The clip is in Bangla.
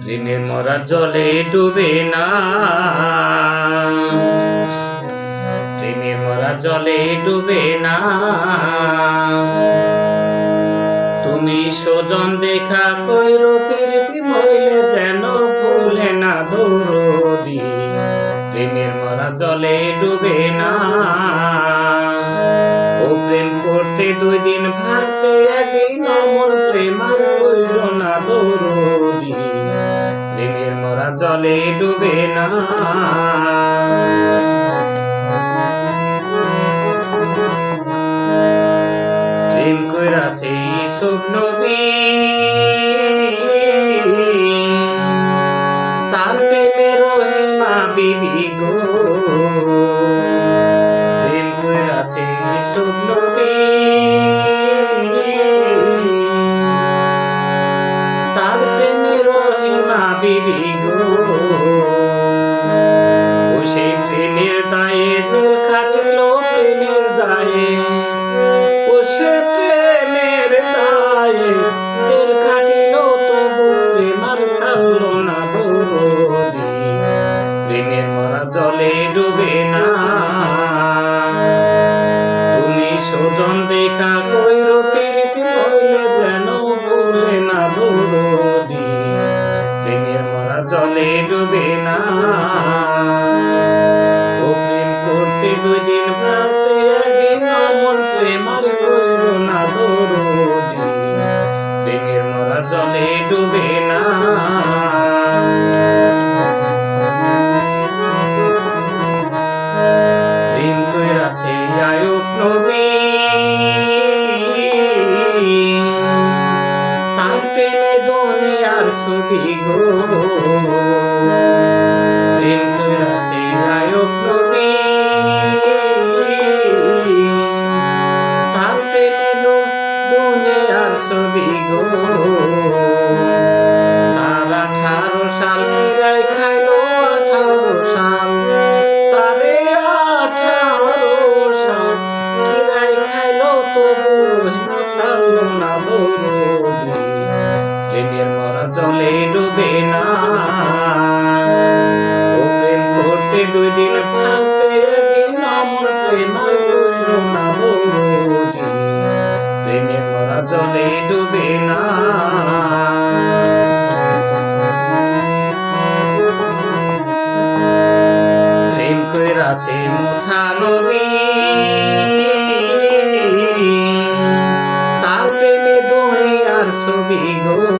প্রেমের মরা জলে ডুবে না, প্রেমের মরা জলে ডুবে না। তুমি সজন দেখা কইরো প্রীতি মইলে যেন ভুলে না দৌড়ি। প্রেমের মরা জলে ডুবে না, ও প্রেম করতে 2 দিন ভাবতে একদিন অমর প্রেম আর কইরো না দৌড়ি। প্রেমের মরা জলে ডুবে না। প্রেম কইরাছে ইসুফ নবী, তার প্রেমের মা বিবি গো। প্রেম কইরাছে ইসুফ নবী, তার প্রেমের মা বিবি গো। ও সেই প্রেমের দায়ে জেল খাটলো, প্রেমের দায়ে, ও সে প্রেমের দায়ে জেল খাটিলো, তবু প্রেম আর ছাড়লো না দৌড়ি। প্রেমের মরা জলে ডুবে না, তুমি সজন দেখা কইরো প্রীতি মইলে যেন ভুলে না দৌড়ি। প্রেমের মরা জলে ডুবে না, ও প্রেম করতে 2 দিন ভাবতে একদিন অমর প্রেম আর কইরো না দৌড়ি। প্রেমের মরা জলে ডুবে না। প্রেম কইরাছে আয়ুব নবী, তার প্রেমে দুনিয়ার ছবি গো। প্রেম কইরাছে আয়ুব নবী, তার প্রেমে দুনিয়ার ছবি গো। তার 18 সাল ফিরাই খাইলো, 18 সাল, তারে 18 সাল ফিরাই খাইলো, তবু না ছাড়লো না দৌড়ি। প্রেমের মরা জলে ডুবে না, ও প্রেম করতে 2 দিন ভাবতে একদিন অমর প্রেম আর কইরো না দৌড়ি। প্রেমের মরা জলে ডুবে না।